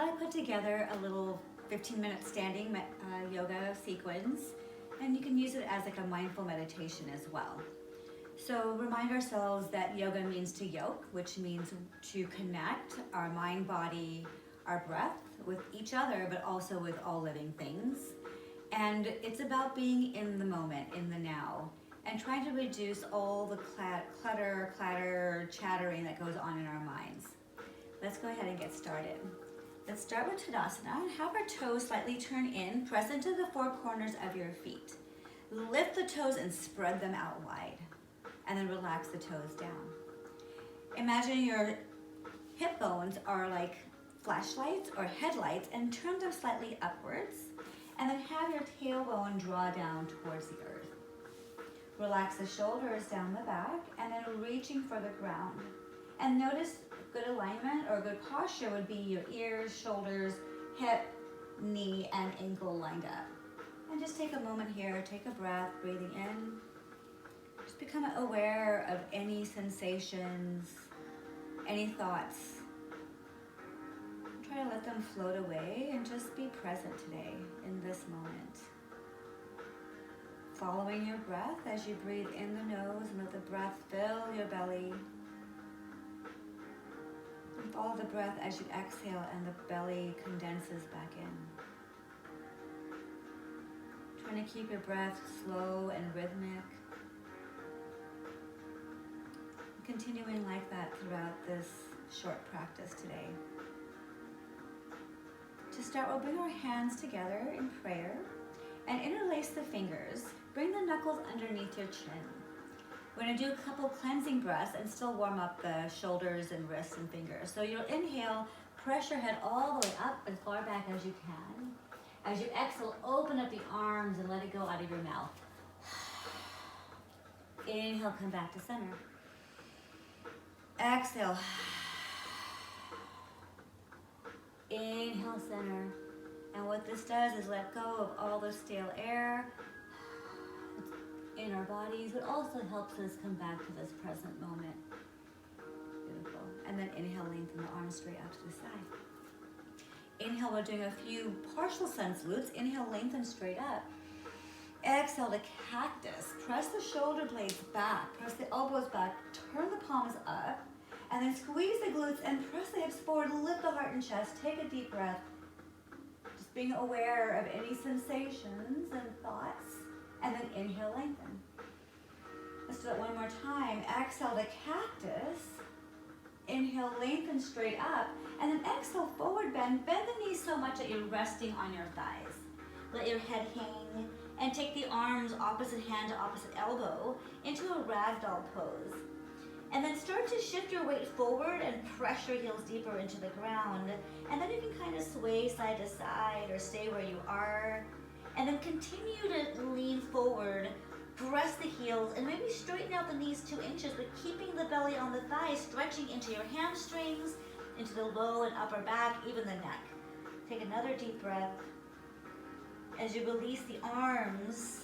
thought I'd put together a little 15-minute standing yoga sequence, and you can use it as like a mindful meditation as well. So remind ourselves that yoga means to yoke, which means to connect our mind, body, our breath with each other, but also with all living things. And it's about being in the moment, in the now, and trying to reduce all the clutter, clatter, chattering that goes on in our minds. Let's go ahead and get started. Let's start with Tadasana and have our toes slightly turn in, press into the four corners of your feet. Lift the toes and spread them out wide, and then relax the toes down. Imagine your hip bones are like flashlights or headlights, and turn them slightly upwards, and then have your tailbone draw down towards the earth. Relax the shoulders down the back, and then reaching for the ground. And notice good alignment or good posture would be your ears, shoulders, hip, knee, and ankle lined up. And just take a moment here, take a breath, breathing in. Just become aware of any sensations, any thoughts. Try to let them float away and just be present today in this moment. Following your breath as you breathe in the nose and let the breath fill your belly. And follow the breath as you exhale and the belly condenses back in. Trying to keep your breath slow and rhythmic. Continuing like that throughout this short practice today. To start, we'll bring our hands together in prayer and interlace the fingers. Bring the knuckles underneath your chin. We're going to do a couple cleansing breaths and still warm up the shoulders and wrists and fingers. So you'll inhale, press your head all the way up as far back as you can. As you exhale, open up the arms and let it go out of your mouth. Inhale, come back to center. Exhale. Inhale, center. And what this does is let go of all the stale air in our bodies, but also helps us come back to this present moment. Beautiful. And then inhale, lengthen the arms straight out to the side. Inhale, we're doing a few partial sun salutes. Inhale, lengthen straight up. Exhale to cactus. Press the shoulder blades back, press the elbows back, turn the palms up, and then squeeze the glutes and press the hips forward, lift the heart and chest. Take a deep breath. Just being aware of any sensations and thoughts. And then inhale, lengthen. Let's do that one more time. Exhale to cactus. Inhale, lengthen straight up. And then exhale, forward bend. Bend the knees so much that you're resting on your thighs. Let your head hang. And take the arms opposite hand to opposite elbow into a ragdoll pose. And then start to shift your weight forward and press your heels deeper into the ground. And then you can kind of sway side to side or stay where you are. And then continue to lean forward, press the heels, and maybe straighten out the knees 2 inches, but keeping the belly on the thighs, stretching into your hamstrings, into the low and upper back, even the neck. Take another deep breath. As you release the arms,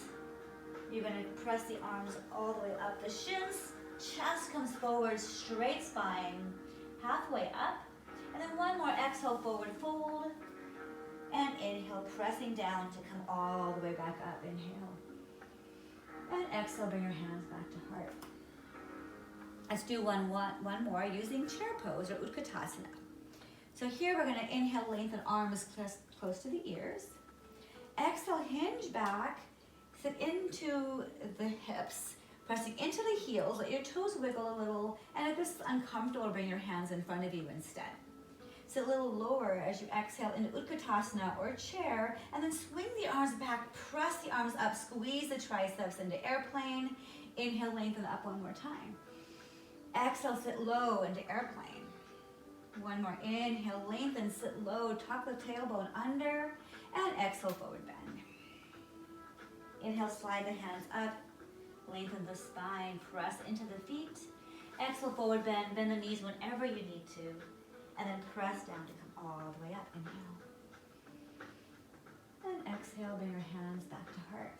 you're going to press the arms all the way up the shins, chest comes forward, straight spine, halfway up, and then one more exhale, forward fold. And inhale, pressing down to come all the way back up. Inhale. And exhale, bring your hands back to heart. Let's do one more using chair pose or Utkatasana. So here we're going to inhale, lengthen arms close to the ears. Exhale, hinge back, sit into the hips, pressing into the heels. Let your toes wiggle a little. And if this is uncomfortable, bring your hands in front of you instead. Sit a little lower as you exhale into Utkatasana or chair, and then swing the arms back, press the arms up, squeeze the triceps into airplane. Inhale, lengthen up one more time. Exhale, sit low into airplane. One more, inhale, lengthen, sit low, tuck the tailbone under, and exhale, forward bend. Inhale, slide the hands up, lengthen the spine, press into the feet. Exhale, forward bend, bend the knees whenever you need to. And then press down to come all the way up. Inhale. And exhale, bring your hands back to heart.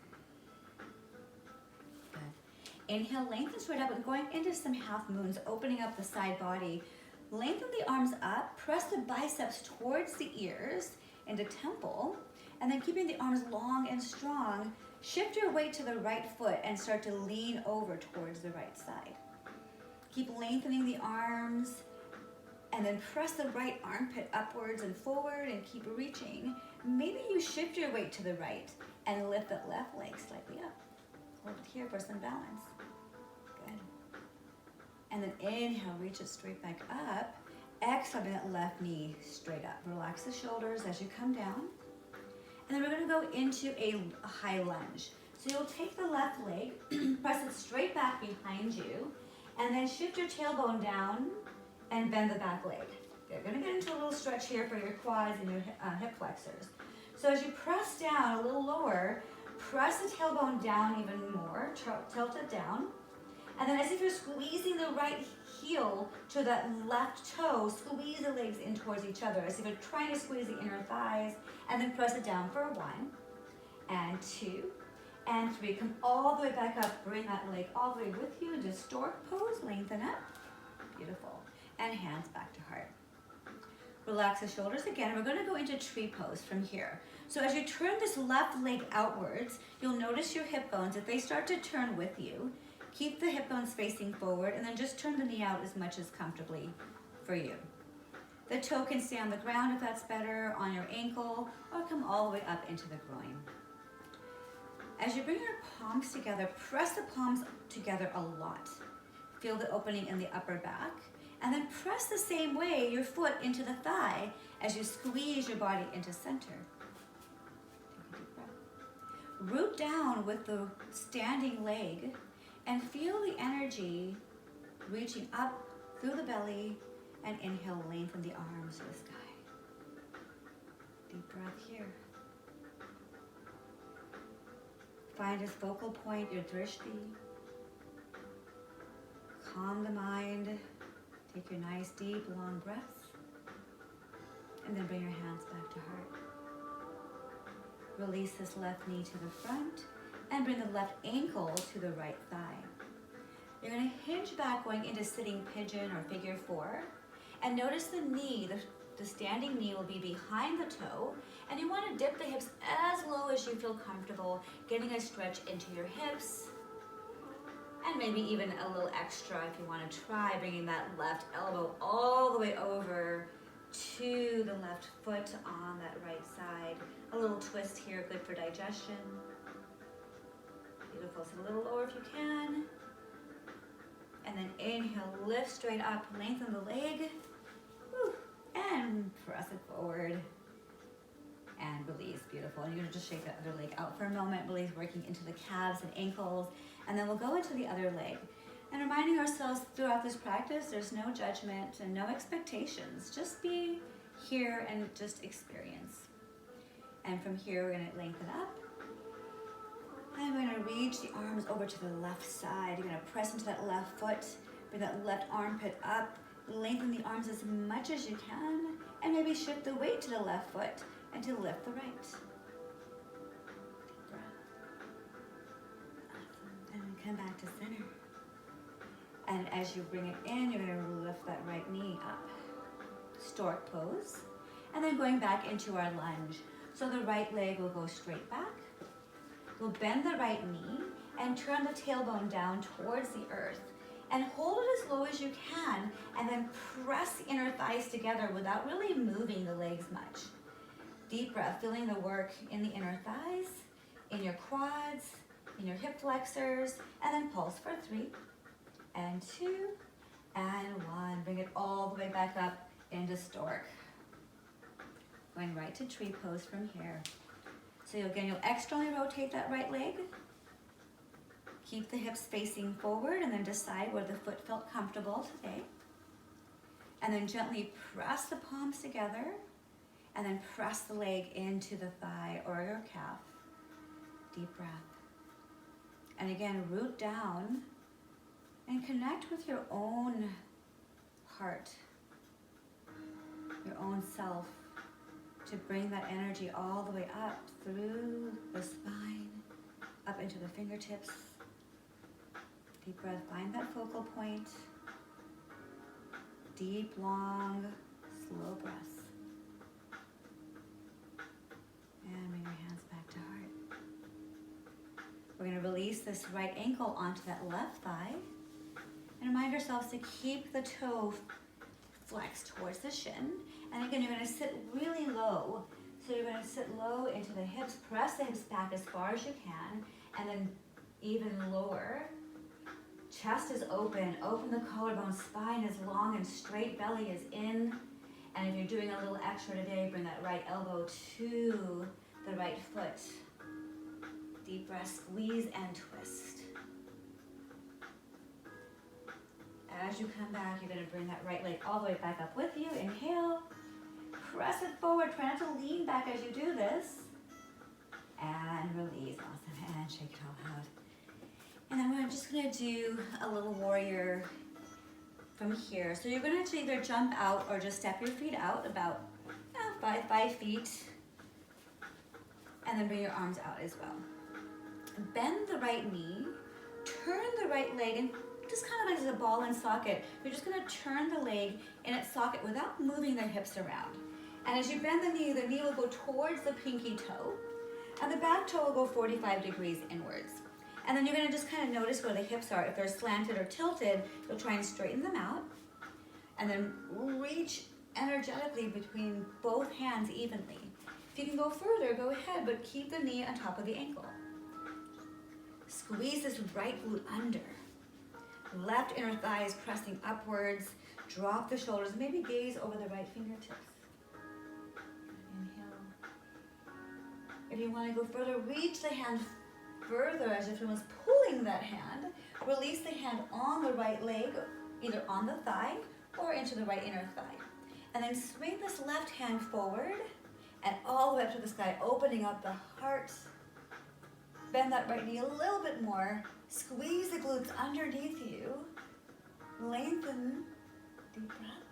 Good. Inhale, lengthen straight up and going into some half moons, opening up the side body. Lengthen the arms up, press the biceps towards the ears and the temple, and then keeping the arms long and strong, shift your weight to the right foot and start to lean over towards the right side. Keep lengthening the arms, and then press the right armpit upwards and forward and keep reaching. Maybe you shift your weight to the right and lift that left leg slightly up. Hold it here for some balance. Good. And then inhale, reach it straight back up. Exhale, bring that left knee straight up. Relax the shoulders as you come down. And then we're gonna go into a high lunge. So you'll take the left leg, press it straight back behind you, and then shift your tailbone down and bend the back leg. You're gonna get into a little stretch here for your quads and your hip flexors. So as you press down a little lower, press the tailbone down even more, tilt it down. And then as if you're squeezing the right heel to that left toe, squeeze the legs in towards each other as if you're trying to squeeze the inner thighs, and then press it down for 1, and 2, and 3. Come all the way back up, bring that leg all the way with you into stork pose, lengthen up. Beautiful. And hands back to heart. Relax the shoulders again. We're gonna go into tree pose from here. So as you turn this left leg outwards, you'll notice your hip bones, if they start to turn with you, keep the hip bones facing forward and then just turn the knee out as much as comfortably for you. The toe can stay on the ground if that's better, on your ankle, or come all the way up into the groin. As you bring your palms together, press the palms together a lot. Feel the opening in the upper back. And then press the same way your foot into the thigh as you squeeze your body into center. Take a deep breath. Root down with the standing leg and feel the energy reaching up through the belly, and inhale, lengthen the arms to the sky. Deep breath here. Find as focal point your drishti. Calm the mind. Take your nice, deep, long breaths. And then bring your hands back to heart. Release this left knee to the front and bring the left ankle to the right thigh. You're going to hinge back going into sitting pigeon or figure 4. And notice the knee, the standing knee will be behind the toe. And you want to dip the hips as low as you feel comfortable, getting a stretch into your hips. And maybe even a little extra if you want to try bringing that left elbow all the way over to the left foot on that right side. A little twist here, good for digestion. Beautiful, so a little lower if you can. And then inhale, lift straight up, lengthen the leg. Woo. And press it forward. And release, beautiful. And you're gonna just shake that other leg out for a moment, release working into the calves and ankles. And then we'll go into the other leg. And reminding ourselves throughout this practice, there's no judgment and no expectations. Just be here and just experience. And from here, we're gonna lengthen up. And we're gonna reach the arms over to the left side. You're gonna press into that left foot, bring that left armpit up, lengthen the arms as much as you can, and maybe shift the weight to the left foot and to lift the right. Deep breath. Awesome. And then come back to center. And as you bring it in, you're gonna lift that right knee up. Stork pose. And then going back into our lunge. So the right leg will go straight back. We'll bend the right knee and turn the tailbone down towards the earth. And hold it as low as you can, and then press the inner thighs together without really moving the legs much. Deep breath, feeling the work in the inner thighs, in your quads, in your hip flexors, and then pulse for 3, and 2, and 1. Bring it all the way back up into stork. Going right to tree pose from here. So again, you'll externally rotate that right leg. Keep the hips facing forward and then decide where the foot felt comfortable today. And then gently press the palms together and then press the leg into the thigh or your calf. Deep breath. And again, root down and connect with your own heart, your own self, to bring that energy all the way up through the spine, up into the fingertips. Deep breath, find that focal point. deep, long, slow breaths. And bring your hands back to heart. We're going to release this right ankle onto that left thigh. And remind ourselves to keep the toe flexed towards the shin. And again, you're going to sit really low. So you're going to sit low into the hips, press the hips back as far as you can, and then even lower. Chest is open the collarbone, spine is long and straight, belly is in. And if you're doing a little extra today, bring that right elbow to the right foot. Deep breath, squeeze and twist. As you come back, you're going to bring that right leg all the way back up with you. Inhale, press it forward, try not to lean back as you do this. And release, awesome, and shake it all out. And then we're just going to do a little warrior from here. So you're going to either jump out or just step your feet out about 5 feet. And then bring your arms out as well. Bend the right knee, turn the right leg, and just kind of as a ball and socket, you're just going to turn the leg in its socket without moving the hips around. And as you bend the knee will go towards the pinky toe, and the back toe will go 45 degrees inwards. And then you're going to just kind of notice where the hips are. If they're slanted or tilted, you'll try and straighten them out. And then reach energetically between both hands evenly. If you can go further, go ahead, but keep the knee on top of the ankle. Squeeze this right glute under. Left inner thigh is pressing upwards. Drop the shoulders, maybe gaze over the right fingertips. Inhale. If you want to go further, reach the hand further as if someone's pulling that hand. Release the hand on the right leg, either on the thigh or into the right inner thigh. And then swing this left hand forward and all the way up to the sky, opening up the heart. Bend that right knee a little bit more. Squeeze the glutes underneath you. Lengthen. Deep breath.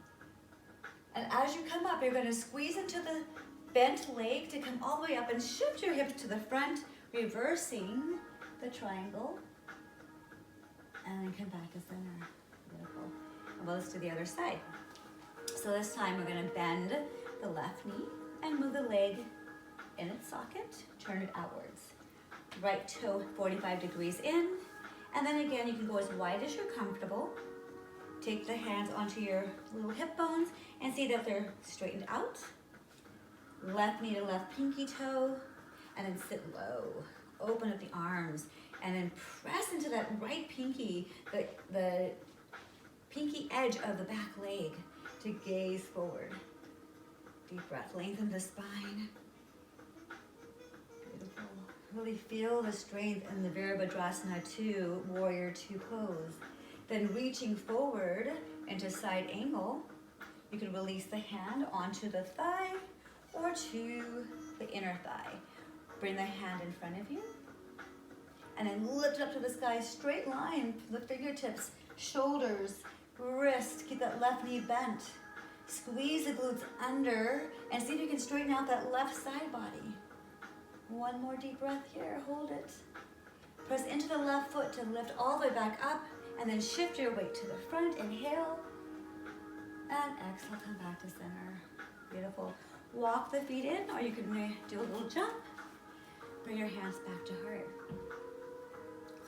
And as you come up, you're going to squeeze into the bent leg to come all the way up and shift your hips to the front, reversing the triangle. And then come back to center. Beautiful. And let's do the other side. So this time we're going to bend the left knee and move the leg in its socket. Turn it outwards. Right toe 45 degrees in, and then again you can go as wide as you're comfortable. Take the hands onto your little hip bones and see that they're straightened out. Left knee to left pinky toe, and then sit low. Open up the arms, and then press into that right pinky, the pinky edge of the back leg to gaze forward. Deep breath, lengthen the spine. Beautiful. Really feel the strength in the Virabhadrasana 2, Warrior 2 pose. Then reaching forward into side angle, you can release the hand onto the thigh or to the inner thigh. Bring the hand in front of you. And then lift up to the sky, straight line, the fingertips, shoulders, wrist. Keep that left knee bent. Squeeze the glutes under and see if you can straighten out that left side body. One more deep breath here, hold it. Press into the left foot to lift all the way back up and then shift your weight to the front. Inhale and exhale, come back to center. Beautiful. Walk the feet in, or you can do a little jump. Bring your hands back to heart.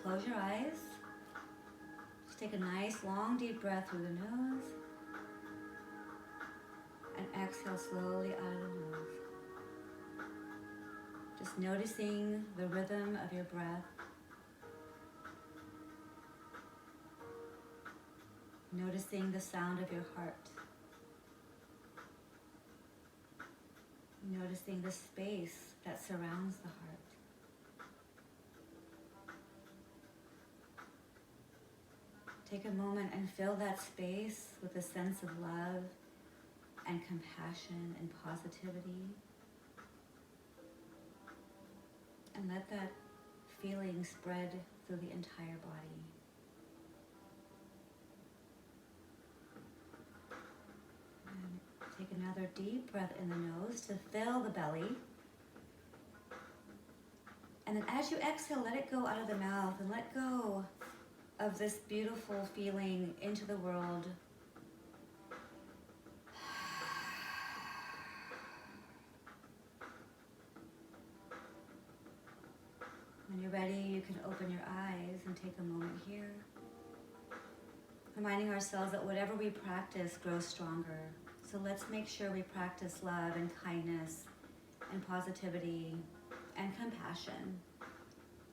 Close your eyes. Just take a nice long deep breath through the nose. And exhale slowly out of the nose. Just noticing the rhythm of your breath. Noticing the sound of your heart. Noticing the space that surrounds the heart. Take a moment and fill that space with a sense of love and compassion and positivity. And let that feeling spread through the entire body. And take another deep breath in the nose to fill the belly. And then as you exhale, let it go out of the mouth and let go of this beautiful feeling into the world. When you're ready, you can open your eyes and take a moment here, reminding ourselves that whatever we practice grows stronger. So let's make sure we practice love and kindness and positivity and compassion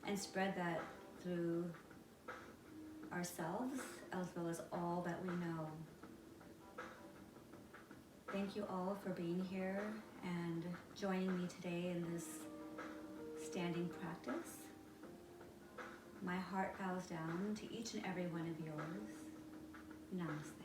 and spread that through ourselves as well as all that we know. Thank you all for being here and joining me today in this standing practice. My heart bows down to each and every one of yours. Namaste.